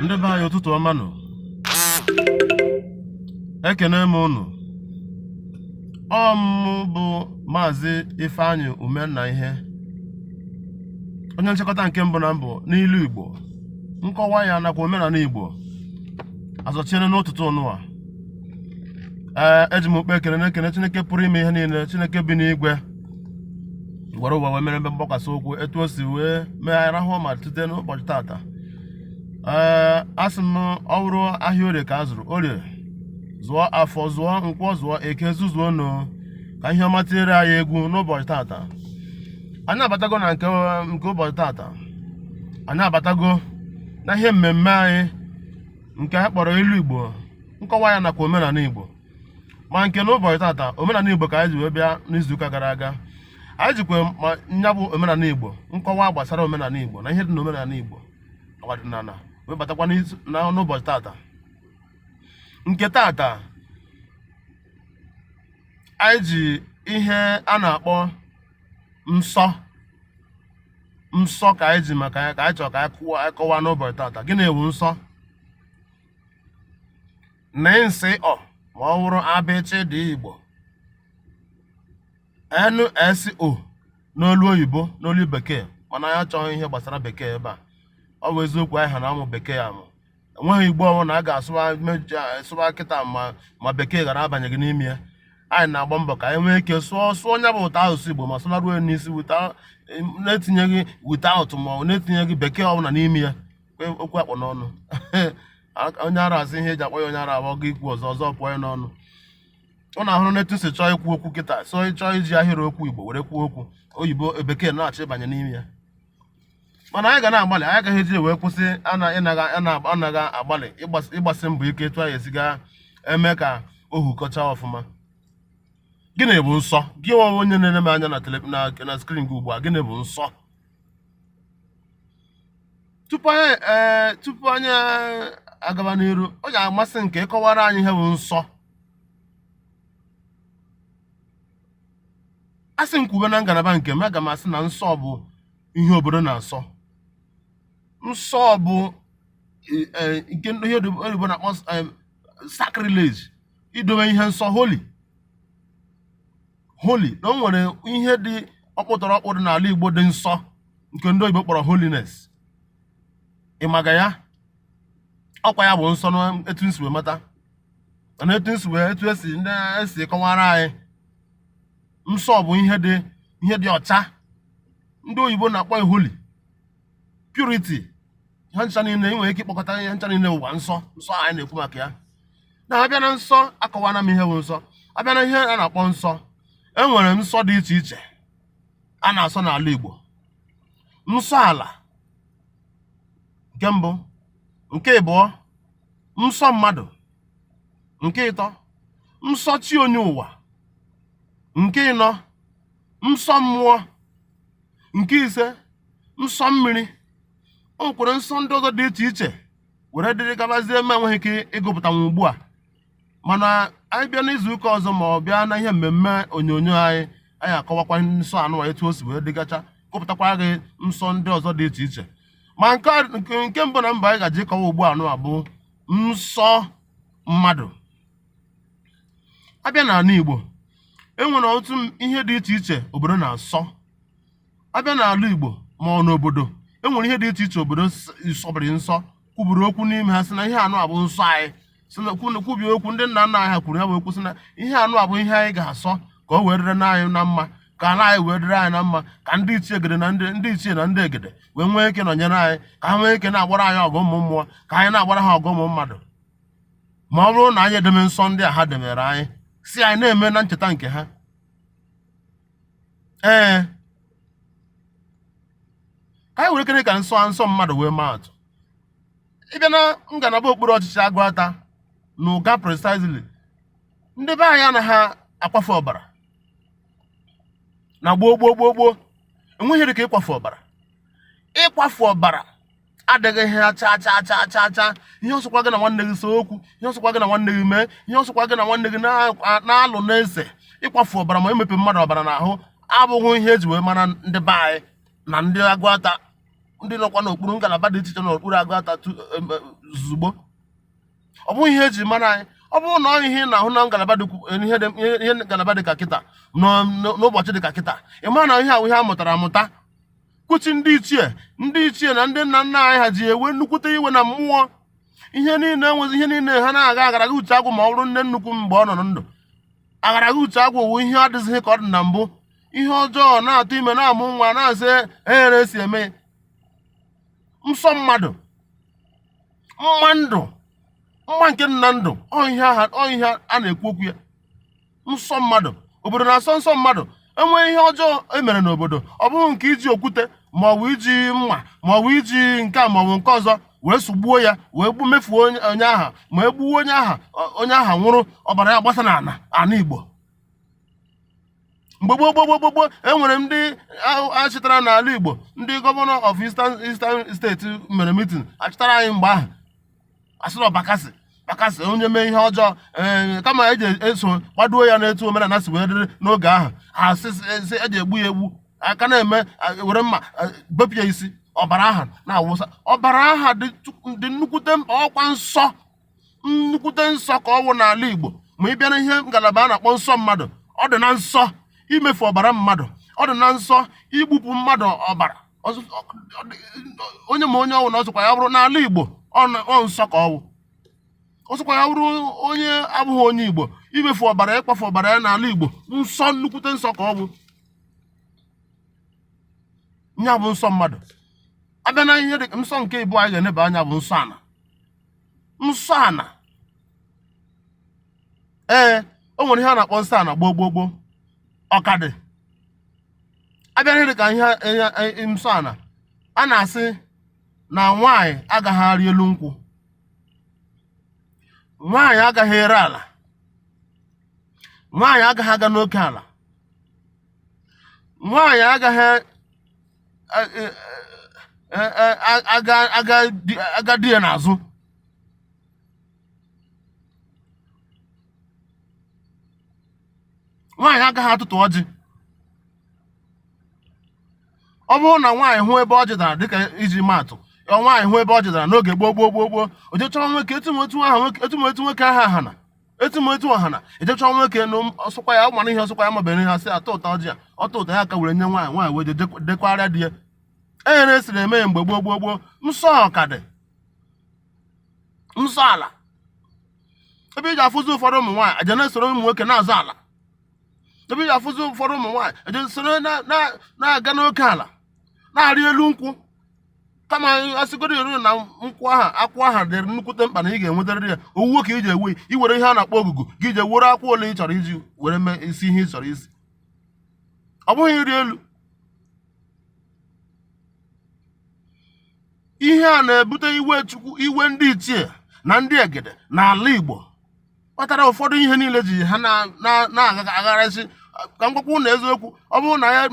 Ndị be anyị ụtụtụ ọma nụ. Ekene m unu. Bụ Maazị Ifeanyị Umenna ihe, onye nchịkọta nke mbụ na mbụ n'ilu Igbo, nkọwa ya nakwa omenala Igbo azọchiene n'ụtụtụ ụnụa. Eji m okpe ekele na-ekene Chineke pụrụ ime ihe niile, Chineke bi n'igwe, gwara ụwa wee mere mbe mgbakwasị okwu etu o si wee mee anyị rahụ ma tute n'ụbọchị tata. Asị m ọ bụrụ ahịa orie ka a zụrụ, orie zụọ, afọ zụọ, nkwọ zụọ, eke zuzuo no, ka ihe ọma tinyere anyị egwu n'ụbọchị tata. Anyị abatago na nke ụbọchị tata. Anyị abatago na ihe mmemme anyị nke anyị kpọrọ ilu Igbo, nkọwa ya nakwa omenala Igbo. Ma nke n'ụbọchị tata, omenala Igbo ka anyị ji wee bịa n'izuụka gara aga. Anyị jikwa ma nya bụ omenala Igbo, nkọwa gbasara omenala Igbo na ihe dị n'omenala Igbo ọdịnala wee batakwa n'ụbọchị tata. Nke tata anyị ji ihe a na-akpọ nsọ ka anyị ji maka ya, ka anyị chọrọ ka anyị kọwaa n'ụbọchị tata. Gịnị bụ nsọ? Nsị ma ọ bụrụ abịchị dị Igbo, NSO n'olu oyibo, n'olu bekee, mana anyị achọghị ihe gbasara bekee ebe a. Ọ bụ eziokwu anyị ha na-amụ bekee amụ. Enweghị Igbo ọbụla a ga-asụba kịta ma bekee gara abanyeghị n'ime ya. Anyị na-agba mbọ ka anyị nwee ike sụọ onye bụ ụtọ asụsụ Igbo ma sụnaruo n'isi na-etinyeghị without ma ọ na-etinyeghị bekee ọbụla n'ime ya. Okwu akpọ n'ọnụ onye ara asị ihe eji akpọ ya onye ara abụọ gị ikwu ọzọ pụọ ya n'ọnụ. Ọ na-ahụrụ na etu si chọọ ikwu okwu kịta, so ịchọọ iji ahịrị okwu Igbo were kwuo okwu oyibo bekee na-achọ ịbanye n'ime ya. Mana anyị ga na-agbalị, anyị agaghị eji wee kwụsị anaghị agbalị ịgbasi mbọ ike etu anyị esi ga eme ka ohu kọchaa ọfụma. Gịnị bụ nsọ? Gị nwa onye na-ele m anya na skrin gị ugbu a, gịnị bụ nsọ? Tupu anyị agaba n'iru, ọ ga-amasị nke ịkọwara anyị ihe bụ nsọ. Asị m kwube na ngalaba nke m, aga m asị na nsọ bụ ihe obodo na-asọ. Nsọ bụ nke ihe oyibo na-akpọ sacrilege, idobe ihe nsọ, holy. Na o nwere ihe dị ọkpụtọrọkpụ dị n'ala Igbo dị nsọ nke ndị oyibo kpọrọ holiness. Ị maga ya? Ọkwa ya bụ nsọ na etu nsi wee mata, na etu esi kọwara anyị. Nsọ bụ ihe dị ọcha. Ndị oyibo na-akpọ ya holy, purity. Ha ncha niile ị nwere ike ịkpọkọta ihe ncha niile ụwa nsọ anyị na-ekwu maka ya. Na abịa na nsọ, akọwana m ihe bụ nsọ. Abịa na ihe a na-akpọ nsọ, e nwere nsọ dị iche iche a na-asọ n'ala Igbo. Nsọ ala nke mbụ, nke ịbụọ nsọ mmadụ, nke ịtọ nsọ chi onye ụwa, nke ịnọ nsọ mmụọ, nke ise nsọ mmiri. O nwekwara nsọ ndị ọzọ dị iche iche were dịrị gabazie ma enweghị ike ịgụpụta nwa ugbu a. Mana anyị bịa n'izuụka ọzọ ma ọ bịa na ihe mmemme onyonyo anyị akọwakwa nsọ anụ etu o si wee dịgacha, gụpụtakwa gị nsọ ndị ọzọ dị iche iche. Ma nke mbụ na mba anyị gaji ịkọwa ugbu a bụ nsọ mmadụ. Abịa n'ala Igbo, e nwere otu ihe dị iche iche obodo na-asọ. Abịa n'ala Igbo ma ọ n'obodo, e nwere ihe dị iche iche obodo sọbiri nsọ, kwuburu okwu n'ime ha sị na ihe anụ a bụ nsọ anyị, sị na kwubi okwu ndị nna nna anyị ha kwuru ha bụ okwu sị na ihe anụ a bụ ihe anyị ga-asọ ka o wee dịrị anyị na mma, ka ala anyị wee dịrị anyị na mma, ka ndị ichie egede na ndị ichie na ndị egede wee nwee ike nọnyere anyị, ka ha nwee ike na-agbara anyị ọgụ ụmụ mmụọ, ka anyị na-agbara ha ọgụ ụmụ mmadụ. Ma ọ bụrụ na anyị edeme nsọ ndị a ha demere anyị, si anyị na-eme na ncheta nke ha. Ka anyị were kene ka nsọ mmadụ wee maa atụ. Ịbịa na ngalaba okpuru ọchịchị Agụata na ụga precisely, ndị be anyị anaghị akwafu ọbara. Na gboo enweghị dị ka ịkwafu ọbara. Ịkwafu ọbara adịghị ihe cha. Ihe ọsọkwa gị na nwanne gị so okwu, ihe ọsọkwa gị na nwanne gị mee, ihe ọsọkwa gị na nwanne gị na-alụ na-ese. Ịkwafu ọbara ma emepe mmadụ ọbara n'ahụ abụghị ihe eji wee mara ndị be anyị na ndị Agụata ndị nọkwa n'okpuru ngalaba dị iche iche n'okpuru agụ atatu zugbo. Ọ bụghị ihe eji mara anyị. Ọ bụrụ na ọ ihe na-ahụ na ngalaba dị ihe ngalaba dị ka kịta n'ụbọchị dị ka kịta, ị mara na ihe ahụ ihe a mụtara amụta. Kwuchi ndị ichie na ndị nna nna anyị ha ji ewe nnukwute iwe na mmụọ. Ihe niile enwezi ihe niile ha na-aga agaraga uche agwụ ma ọ bụrụ nne nnukwu mgbe ọ nọ na ndụ. Agaraga uche agwụ wụ ihe adịghịzị ka ọ dị na mbụ. Ihe ọjọọ na-atụ ime na-amụ nwa na-asị ehere esi eme. Nsọ mmadụ, mma ndụ, mma nke nna ndụ, ọ ihe a na-ekwu okwu ya. Nsọ mmadụ, obodo na-asọ nsọ mmadụ. Enwee ihe ọjọọ emere n'obodo, ọ bụghị nke iji okwute ma ọ bụ iji mma ma ọ bụ iji nke a ma ọ bụ nke ọzọ wee sụgbuo ya wee mefuo onye aha ma egbuo onye aha nwụrụ, ọbara ya gbasa n'ala Igbo. Mgbe gboo enwere ndị achịtara n'ala Igbo, ndị gọvanọ of Eastern steeti mere mitin achịtara anyị mgbe ahụ. Asịrị Bakasị onye mee ihe ọjọọ kama eji eso kwaduo ya n'etu omenala si wee dịrị n'oge ahụ, asịsị eji egbu ya egbu aka na-eme were mma bepụ ya isi, ọbara aha na-awụsa. Ọbara aha dị nnukwute mkpa, ọkwa nsọ, nnukwute nsọ ka ọ wụ n'ala Igbo. Ma ị bịa na ihe ngalaba a na-akpọ nsọ mmadụ, ọ dị na nsọ imefu ọbara mmadụ, ọ dị na nsọ igbupụ mmadụ ọbara. Onye ma onye ọwụ na ọsọkwa ya bụrụ n'ala Igbo ọ nsọ ka ọ wụ. Ọsọkwa ya bụrụ onye abụghị onye Igbo, imefu ọbara, ịkpafu ọbara ya n'ala Igbo nsọ, nnukwute nsọ ka ọ bụ. Nya bụ nsọ mmadụ. Abịa na ihe dị nsọ nke ịbụ anyị ga-eneba anya bụ nsọ ana. Nsọ ana, o nwere ihe a na-akpọ nsọ ana gboo ọkadị. Abịa na ihe dị ka ihe nsọ ana, a na-asị na nwaanyị agaghị arị elu nkwụ, nwaanyị agaghị ere ala, nwaanyị agaghị aga n'oke ala, nwaanyị agaghị aga di ya n'azụ. Nwaanyị agaghị atụtụ ọjị. Ọ bụrụ na nwaanyị hụ ebe ọjị dara, dịka iji maatụ, nwaanyị hụ ebe ọjị dara n'oge gboo, o jechọọ nwoke etumetu nwoke aha ahana, etumetu ọhana, ejechọọ nwoke na ọsụkwa ya, ụmana ihe ọsụkwa ya mabere ha sị atọ ụta ọjị ya, ọtọ ụta ya ka were nye nwaanyị wee dekwarịa di ya. Enyere esiri eme ya mgbe gboo. Nsọ ọkadị, nsọ ala. Ebe iji afụzi ụfọdụ ụmụ nwaanyị eje na-esoro ụmụ nwoke na-azụ ala. Ebe iji afụzi ụfọdụ ụmụ nwaanyị eje soro na-aga n'oke ala na-arị elu nkwụ. Kama asịgoro eru na nkwụ aha akwụ aha dịrị nnukwute mkpa na ị ga-enwetarịrị ya. Owuwe ka iji ewe iwere ihe a na-akpọ ogugu gị ije were akwụ ole ị chọrọ iji were mee isi ihe ị chọrọ isi. Ọ bụghị iri elu. Ihe a na-ebute iwe ndị ichie na ndị egede n'ala Igbo kpatara ụfọdụ ihe niile ji ha na-agagharịsị. Ka m gwakwa na eziokwu, ọ bụrụ na ya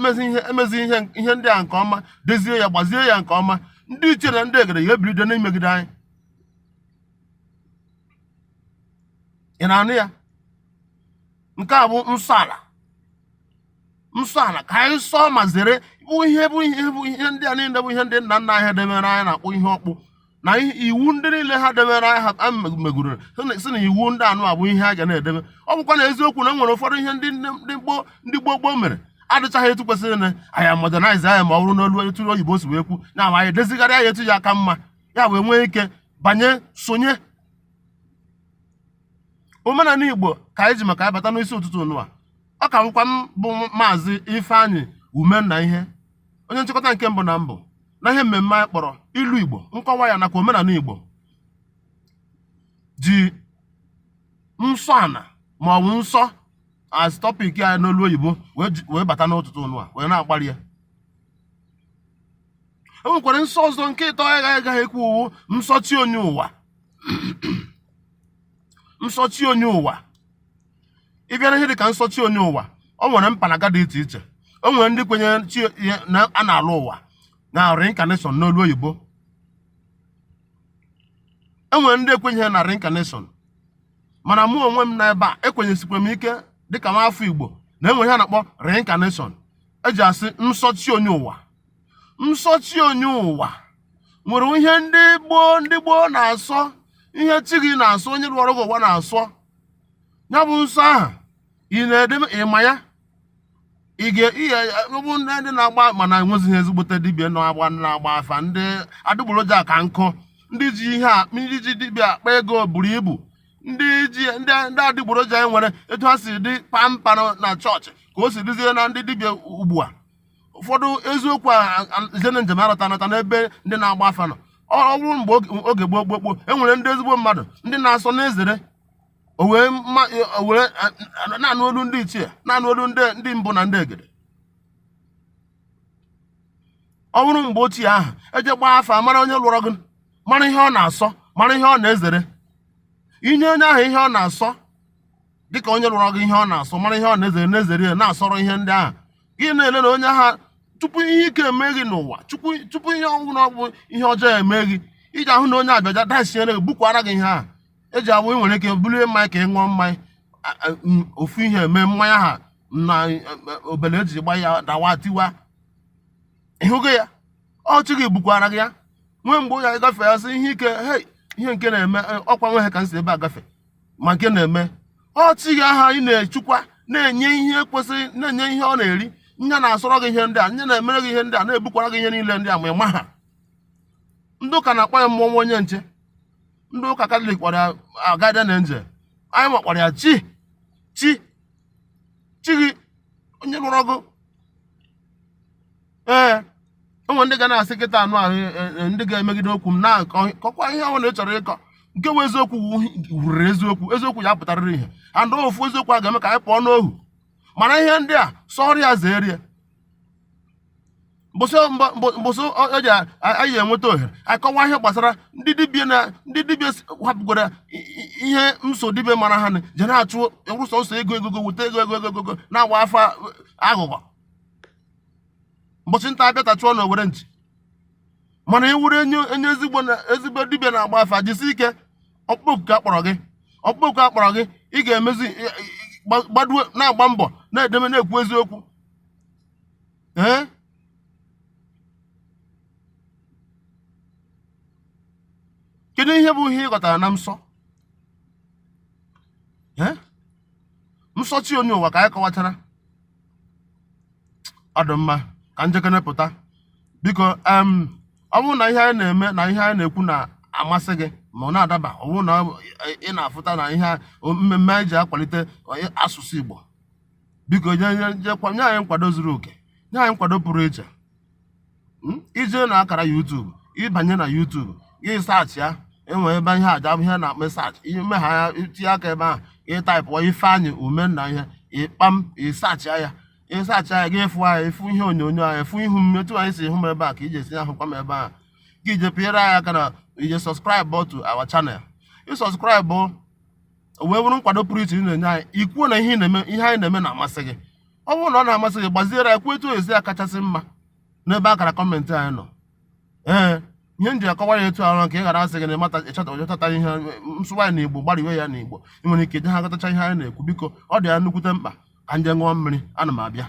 emezi ihe ndị a nke ọma, dezie ya, gbazie ya nke ọma, ndị ichie na ndị egede ya ebilido n'imegide anyị. Ị na-anụ ya? Nke a bụ nsọ ala. Nsọ ala ka anyị sọọ ma zere ihe ndị a niile bụ ihe ndị nna nna anyị debere anyị na-akpọ ihe ọkpụ na iwu ndị niile ha debere anyị ha megoro si na iwu ndị anụ abụ ihe a ga na-edebe. Ọ bụkwa na eziokwu na nwere ụfọdụ ihe ndị gboo mere adịchaghị etu kwesịrị na anyị modernize anya ma ọ bụrụ n'olu etu oyibo si wee kwu na anyị dezigharịa ya etu ya aka mma, ya wee nwee ike banye sonye. Omenala Igbo ka anyị ji maka anyị bata n'isi ụtụtụ unu a. Ọ ka bụkwa m bụ Maazị Ifeanyị Umenna ihe, onye nchịkọta nke mbụ na mbụ na ihe mmemme anyị kpọrọ ilu Igbo, nkọwa ya nakwa omenala Igbo, ji nsọ ana ma ọ bụ nsọ as topic ya n'olu oyibo wee bata n'ụtụtụ unu a wee na-akparị ya. E nwekwara nsọ ọzọ nke ịtọ agaghị ekwu uwu nsọchi onye ụwa. Nsọchi onye ụwa, ịbịa na ihe dịka nsọchi onye ụwa, ọ nwere mpanaga dị iche iche. O nwere ndị kwenyere chi na a na-alụ ụwa na reincarnation n'olu oyibo. E nwere ndị ekwenyeghị na reincarnation, mana mụ onwe m n'ebe a ekwenyesikwa m ike dịka nwa afọ Igbo na enwere ihe a na-akpọ reincarnation. Eji asị nsọchi onye ụwa. nsọchi onye ụwa nwere ihe ndị gboo na-asọ, ihe chi gị na-asọ, onye rụọrọ gị ụwa na-asọ. Ya bụ nsọ ahụ ị na-edebe ịma ya, bụ ndị na-agba mana enwezighị ezigbote dibịa na-agba afa, ndị adịgboroja ka nkụ, ndị ji dibịa akpa ego buru ibu, ndị adịgboroja nwere etu ha si dị pampa na chọọchị ka o si dịzie na ndị dibịa ugbu a. Ụfọdụ eziokwu jene njem anata n'ebe ndị na-agba afa nọ. Ọ bụrụ mgbe oge gboo enwere ndị ezigbo mmadụ ndị na-asọ n'ezere, o were naanị olu ndị ichie, naanị olu ndị mbụ na ndị egede. Ọ bụrụ mgbe ochie ahụ eje gbaa afa, mara onye lụrụ gị, mara ihe ọ na-asọ, mara ihe ọ na-ezere. Inye onye ahụ ihe ọ na-asọ dịka onye lụrụ gị ihe ọ na-asọ, mara ihe ọ na-ezere ya, na-asọrọ ihe ndị ahụ. Gị na-ele na onye ha tupu ihe ike eme gị n'ụwa, tupu ihe ọbụla ọ bụ ihe ọjọọ eme gị, iji ahụ na onye abịaja dasiere gị, bukwara gị ihe ahụ. Eji abụ ị nwere ike bulie mmanya ka ị ṅụọ mmanya, ofu ihe eme mmanya ha na obele eji gba ya dawa tiwa, ịhụgo ya, ọchị gị bukwara gị ya. Nwee mgbe ya gafe ya sị ihe ike, ihe nke na-eme ọkwa nwe ha ka m si ebe a gafe, ma nke na-eme ọchị gị aha ị na-echukwa, na-enye ihe kwesịrị, na-enye ihe ọ na-eri, nye na-asọrọ gị ihe ndị a, nye na-emere gị ihe ndị a, na-ebukwara gị ihe niile ndị a, ma ị ma ha. Ndị ụka na-akpọ ya mmụọ onye nche, ndị ụka Katọlik kpọrọ ya guardian angel, anyị makpọrọ ya chi gị, onye lụrụ ọgụ. Enwe ndị ga na-asị kịta anụ ahụ, ndị ga-emegide okwu m na-akọkwa ihe ọbụla ị chọrọ ịkọ, nke bụ eziokwu wuriri eziokwu ya pụtarịrị ihe, and ofu eziokwu a ga-eme ka anyị pụọ n'ohu. Mana ihe ndị a sọrọ ya zeere ya. Mbụsị eji anyị enweta ohere akọwa ihe gbasara ndị dibịa hapụgoro ihe nso dibịa mara ha je na-achụ rụsọ nsọ ego wute ego na-agba afa aghụghọ. Mbọchị nta abịa chụọ na owere nchi, mana ewuru enye ezigbo dibịa na-agba afa, jisi ike. Ọkpụkpụ akpọrọ gị ị ga-emezi gbaduo, na-agba mbọ, na-edeme, na-ekwu eziokwu. Kedu ihe bụ ihe ị ghọtara na nsọ? Nsọchi onye ụwa ka anyị kọwachara. Ọ dị mma ka njekere pụta. Biko ọ bụrụ na ihe anyị na-eme na ihe anyị na-ekwu na-amasị gị ma ọ na-adaba, ọ bụrụ na ị na-afụta na ihe mmemme anyị ji akwalite asụsụ Igbo, biko nye anyị nkwado zuru oke, nye anyị nkwado pụrụ iche. Ije na akara YouTube, ịbanye na YouTube gị saachị ya, enwere ebe ihe aja bụ ihe na mesaachị, ime ha ya, itinye aka ebe ahụ, ịtaịpụ Ifeanyị Umenna ihe, ịkpam ịsaachị ya, ịsaachị ya gị efu ahụ, efu ihe onyonyo ahụ, efu ihu m, etu anyị si hụ m ebe a ka ije esi ahụkwa m ebe ahụ. Gị ije pịara anyị aka na ije subscribe to our channel. Ị subscribe wee bụrụ nkwado pụrụ iche ị na-enye anyị. Ikwuo na ihe anyị na-eme na-amasị gị. Ọ bụrụ na ọ na-amasị gị, gbaziere ya, kwuo etu esi ya kachasị mma n'ebe akara kọmentị anyị nọ. Ihe m ji akọwa ya etu ahụ ka ị ghara asị gị na ịchọta ihe nsụwa na Igbo, gbariwe ya na Igbo, ị nwere ike je ha gatacha ihe anyị na-ekwu. Biko ọ dị ya nnukwute mkpa ka nje ṅụọ mmiri. Ana m abịa.